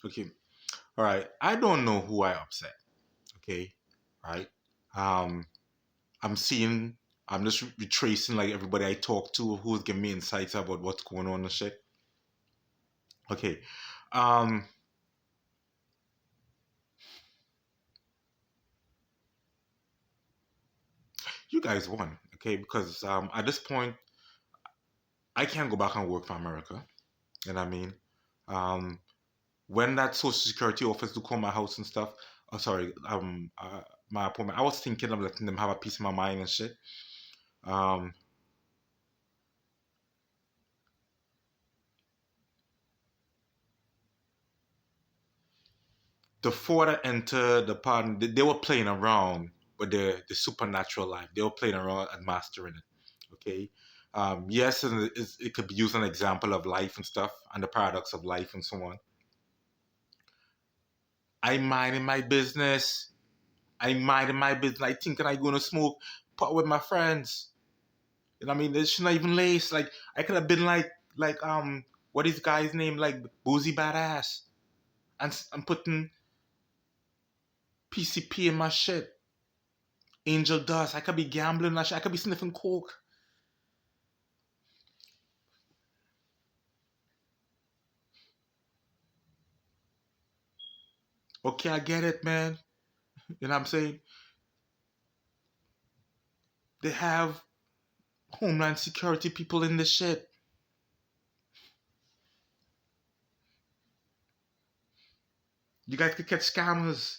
Okay. All right. I don't know who I upset. Okay. Right. Um, I'm seeing. I'm just retracing like everybody I talk to who's giving me insights about what's going on and shit. Okay. Um, you guys won. Okay, because at this point I can't go back and work for America. And I mean, um, when that Social Security office to call my house and stuff. Oh, sorry. My appointment. I was thinking of letting them have a piece of my mind and shit. Um, the four that entered the pardon, they were playing around with the supernatural life. They were playing around and mastering it. Okay. Yes, and it could be used as an example of life and stuff and the paradox of life and so on. I minding my business. I minding my business. I thinking I going to smoke pot with my friends. You know what I mean? This should not even lace. Like I could have been like what is guy's name? Like Boozy Badass. And I'm putting PCP in my shit. Angel Dust. I could be gambling that shit. I could be sniffing coke. Okay, I get it, man. You know what I'm saying? They have Homeland Security people in this shit. You guys could catch scammers.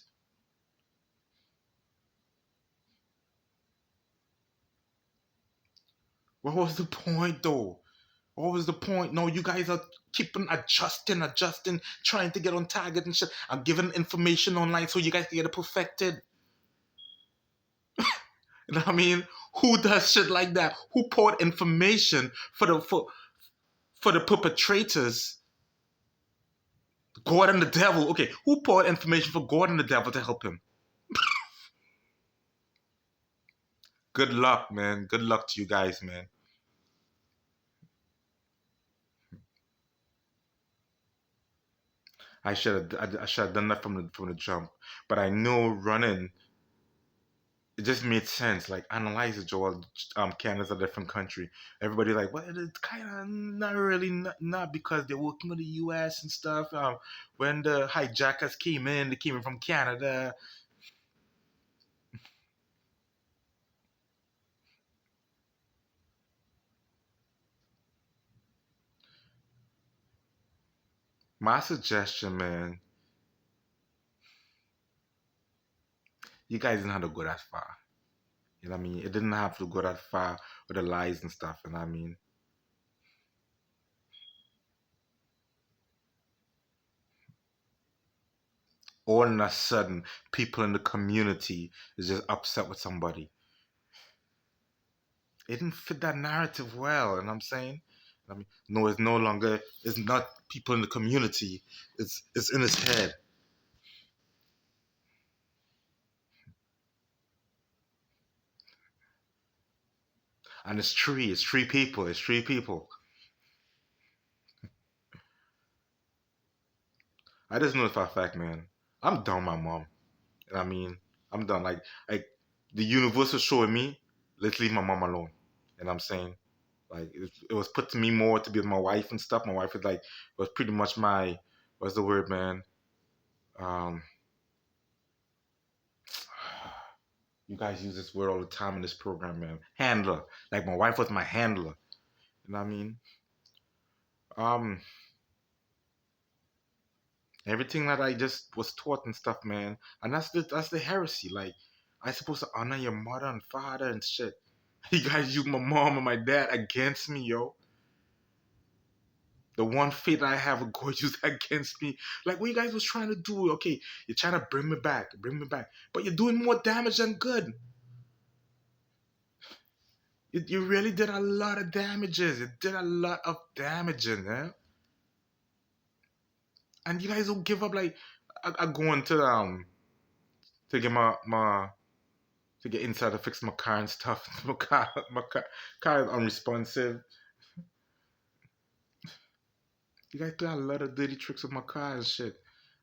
What was the point though? What was the point? No, you guys are keeping adjusting, trying to get on target and shit. I'm giving information online so you guys can get it perfected. You know what I mean? Who does shit like that? Who poured information for the perpetrators? God and the devil. Okay, who poured information for God and the devil to help him? Good luck, man. Good luck to you guys, man. I should have done that from the jump. But I know running, it just made sense. Like analyze it, Joel. Canada's a different country. Everybody like, well, it's kind of not really not because they're working with the U.S. and stuff. When the hijackers came in, they came in from Canada. My suggestion, man, you guys didn't have to go that far. You know what I mean? It didn't have to go that far with the lies and stuff. You know what I mean? All of a sudden, people in the community is just upset with somebody. It didn't fit that narrative well. And I'm saying, I mean, no, it's no longer. It's not people in the community. It's in his head, and it's three. It's three people. It's three people. I just know for a fact, man. I'm done, with my mom. And I mean, I'm done. Like the universe is showing me, let's leave my mom alone. And I'm saying, like, it was put to me more to be with my wife and stuff. My wife is like, was pretty much my, what's the word, man? Um, you guys use this word all the time in this program, man. Handler. Like my wife was my handler. You know what I mean? Um, everything that I just was taught and stuff, man. And that's the heresy. Like, I supposed to honor your mother and father and shit. You guys use my mom and my dad against me, yo. The one faith I have, God used against me. Like what you guys was trying to do. Okay, you're trying to bring me back, but you're doing more damage than good. You really did a lot of damages. You did a lot of damaging, man. And you guys don't give up. Like I going to get my to get inside to fix my car and stuff. My car is unresponsive. You guys play a lot of dirty tricks with my car and shit.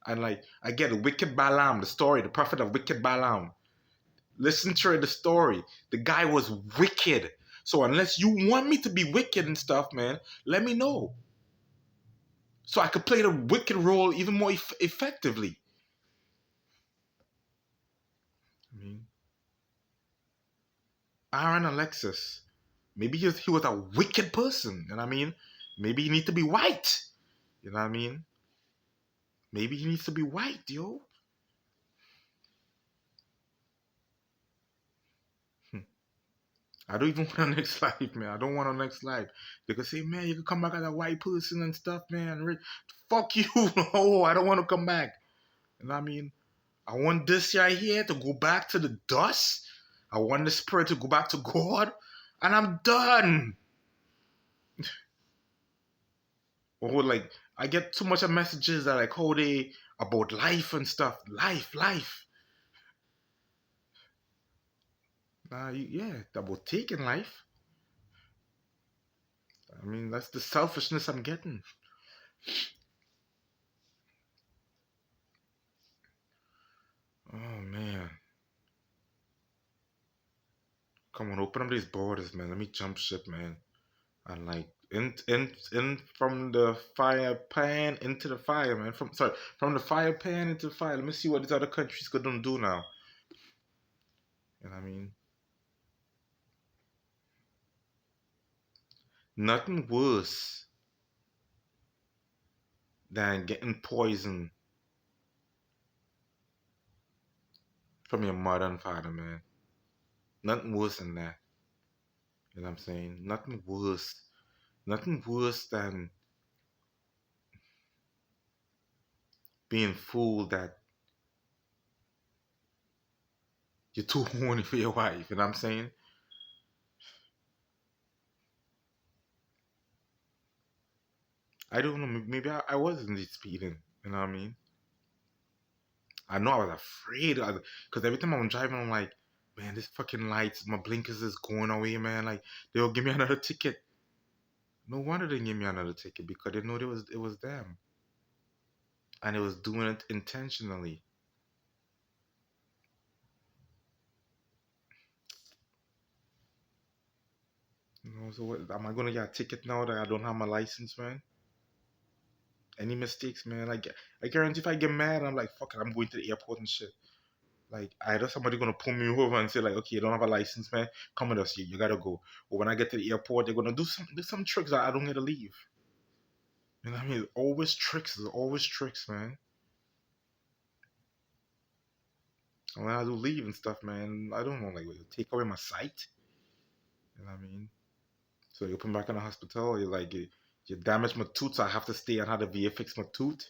And like I get the wicked Balaam, the story, the prophet of wicked Balaam. Listen to the story. The guy was wicked. So unless you want me to be wicked and stuff, man, let me know. So I could play the wicked role even more effectively. I mean, Aaron Alexis. Maybe he was a wicked person. You know what I mean? Maybe he needs to be white. You know what I mean? Maybe he needs to be white, yo. Hmm. I don't even want a next life, man. I don't want a next life. They could say, man, you can come back as a white person and stuff, man. Fuck you. No, I don't want to come back. You know what I mean? I want this right here to go back to the dust. I want the spirit to go back to God. And I'm done. Or like, I get too much of messages that like, how they, about life and stuff. Life. Yeah, about taking life. I mean, that's the selfishness I'm getting. Oh man, come on, open up these borders, man. Let me jump ship, man. And like in from the fire pan into the fire, man. From the fire pan into the fire. Let me see what these other countries gonna do now. You know what I mean? Nothing worse than getting poisoned from your mother and father, man. Nothing worse than that. You know what I'm saying? Nothing worse. Nothing worse than being fooled that you're too horny for your wife. You know what I'm saying? I don't know. Maybe I was indeed speeding. You know what I mean? I know I was afraid because every time I'm driving, I'm like, man, this fucking lights, my blinkers is going away, man. Like they'll give me another ticket. No wonder they gave me another ticket because they know it was them, and it was doing it intentionally. You know, so what, am I gonna get a ticket now that I don't have my license, man? Any mistakes, man? I guarantee if I get mad, I'm like, fuck it, I'm going to the airport and shit. Like either somebody gonna pull me over and say like, okay, you don't have a license, man. Come with us, you gotta go. Or when I get to the airport, they're gonna do some tricks that I don't get to leave. You know what I mean? Always tricks. There's always tricks, man. And when I do leave and stuff, man, I don't know, like, what, take away my sight. You know what I mean? So you put me back in the hospital. You're like, you damage my tooth, so I have to stay and have the VA fix my tooth.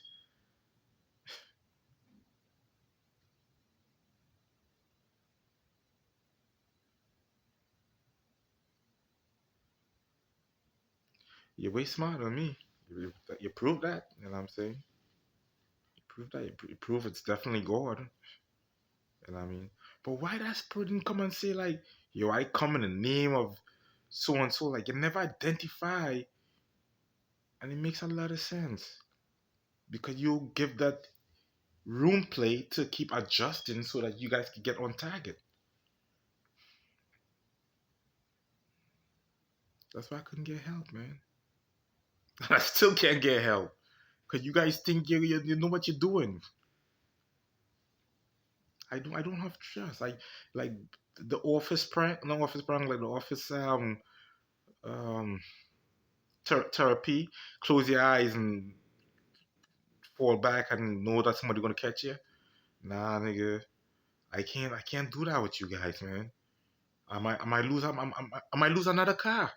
You're way smarter than me. You prove that. You know what I'm saying? You prove that. You prove it's definitely God. You know what I mean? But why that spirit didn't come and say like, yo, I come in the name of so and so? Like, you never identify, and it makes a lot of sense because you give that room play to keep adjusting so that you guys can get on target. That's why I couldn't get help, man. I still can't get help because you guys think you know what you're doing. I don't have trust. Like the office prank, no office prank, like the office um therapy. Close your eyes and fall back and know that somebody gonna catch you. Nah, nigga, I can't do that with you guys, man. I might lose another car.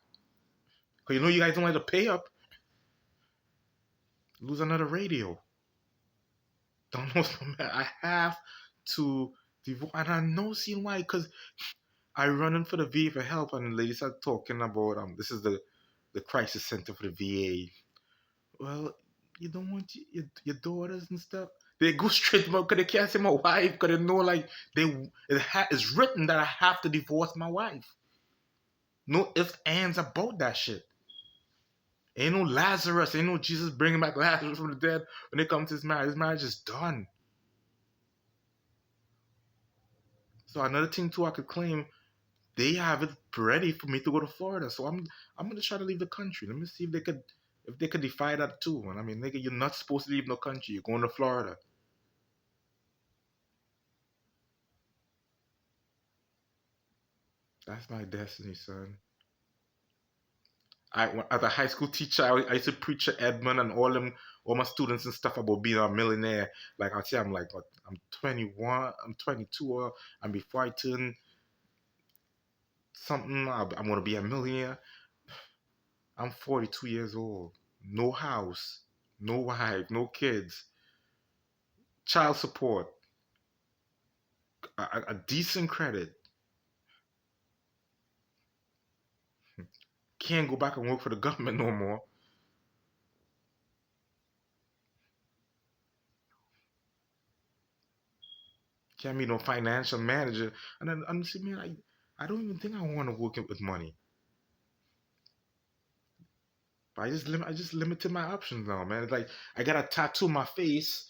Cause you know you guys don't like to pay up. Lose another radio. Don't know, man. I have to devote, and I know seeing why. Cause I run in for the VA for help, and the ladies are talking about this is the crisis center for the VA. Well, you don't want your daughters and stuff. They go straight to my, because they can't say my wife, because they know like it's written that I have to divorce my wife. No ifs ands about that shit. Ain't no Lazarus. Ain't no Jesus bringing back Lazarus from the dead when it comes to his marriage. His marriage is done. So another thing too, I could claim they have it ready for me to go to Florida. So I'm gonna try to leave the country. Let me see if they could defy that too. And I mean, nigga, you're not supposed to leave no country. You're going to Florida. That's my destiny, son. As a high school teacher, I used to preach to Edmund and all my students and stuff about being a millionaire. Like I say, I'm like, what, I'm 21, I'm 22, and before I turn something, I'm gonna be a millionaire. I'm 42 years old, no house, no wife, no kids, child support, a decent credit. Can't go back and work for the government no more. Can't be no financial manager. And then I'm saying, man, I don't even think I want to work with money. But I just limited my options now, man. It's like I got a tattoo on my face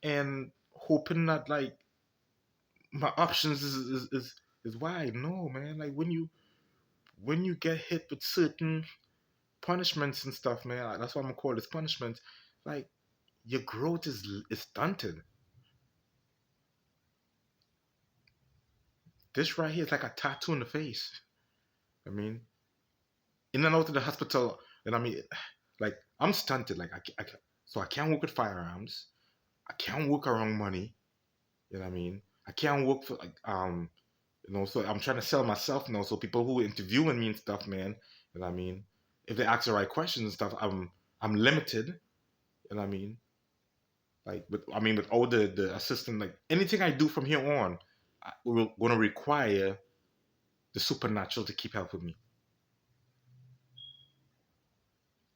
and hoping that like my options is wide. No, man. Like when you get hit with certain punishments and stuff, man. That's what I'm gonna call this punishment. Like your growth is stunted. This right here is like a tattoo in the face. I mean, in and out of the hospital, and I mean, like I'm stunted. Like so I can't work with firearms. I can't work around money. You know what I mean? I can't work for like so I'm trying to sell myself now. So people who interviewing me and stuff, man, you know what I mean? If they ask the right questions and stuff, I'm limited. You know what I mean? Like with all the assistant, like anything I do from here on, we're gonna require the supernatural to keep helping me.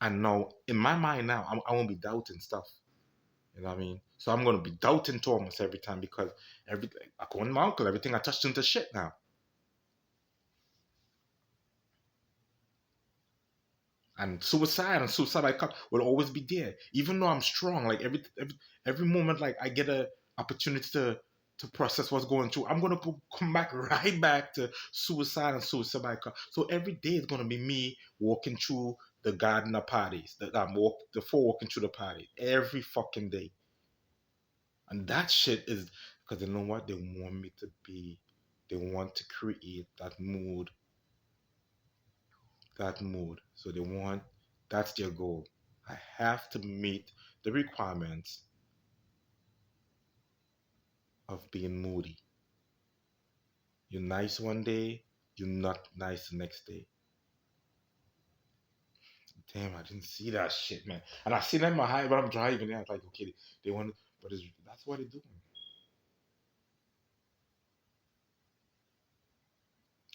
And now in my mind now, I won't be doubting stuff. You know what I mean? So I'm gonna be doubting Thomas every time because everything I call my uncle, everything I touched into shit now. And suicide and suicide by cop will always be there, even though I'm strong. Like every moment, like I get a opportunity to process what's going through, I'm gonna come back right back to suicide and suicide by cop. So every day is gonna be me walking through the garden of parties. That I'm walking through the party every fucking day, and that shit is because they know what they want me to be. They want to create that mood. So they want that's their goal. I have to meet the requirements of being moody. You're nice one day, you're not nice the next day. Damn, I didn't see that shit, man. And I see that in my high when I'm driving. I was like, okay, they want, but that's what they're doing.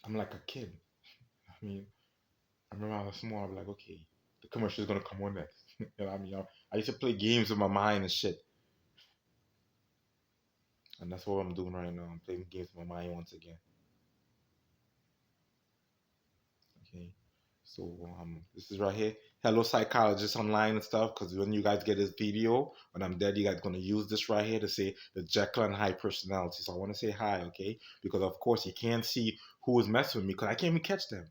I'm like a kid. I mean, I remember I was small. I'm like, okay, the commercial is gonna come on next. You know what I mean? I used to play games with my mind and shit, and that's what I'm doing right now. I'm playing games with my mind once again. Okay. So this is right here. Hello, psychologists online and stuff. Because when you guys get this video, when I'm dead, you guys gonna use this right here to say the Jekyll and Hyde personality. So I want to say hi, okay? Because of course you can't see who is messing with me because I can't even catch them.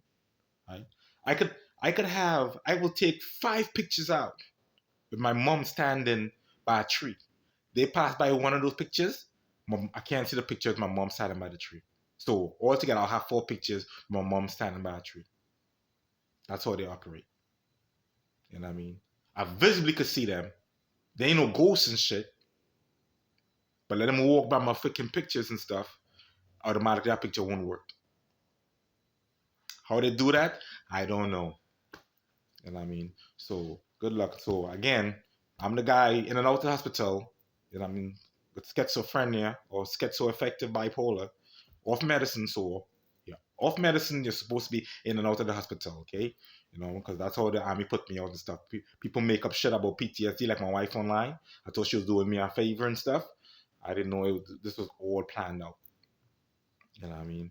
Right? I could I will take 5 pictures out with my mom standing by a tree. They pass by one of those pictures. I can't see the picture with my mom standing by the tree. So altogether, I'll have 4 pictures. My mom standing by a tree. That's how they operate. You know what I mean? I visibly could see them. They ain't no ghosts and shit. But let them walk by my freaking pictures and stuff. Automatically, that picture won't work. How they do that, I don't know. You know what I mean? So good luck. So again, I'm the guy in and out of the hospital. You know what I mean? With schizophrenia or schizoaffective bipolar, off medicine. So yeah, off medicine. You're supposed to be in and out of the hospital. Okay, you know, because that's how the army put me out and stuff. People make up shit about PTSD, like my wife online. I thought she was doing me a favor and stuff. I didn't know this was all planned out. You know what I mean?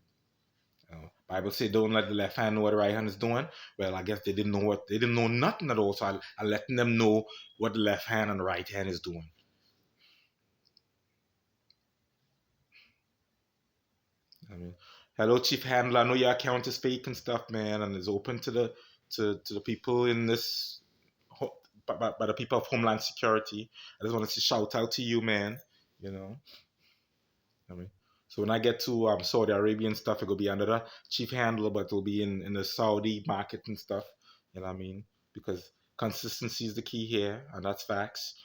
Bible say don't let the left hand know what the right hand is doing. Well, I guess they didn't know nothing at all. So I letting them know what the left hand and the right hand is doing. I mean, hello, Chief Handler. I know your account is fake and stuff, man, and it's open to the people in this, by the people of Homeland Security. I just want to say shout out to you, man. You know, I mean, so when I get to Saudi Arabia and stuff, it'll be another Chief Handler, but it'll be in the Saudi market and stuff. You know what I mean? Because consistency is the key here, and that's facts.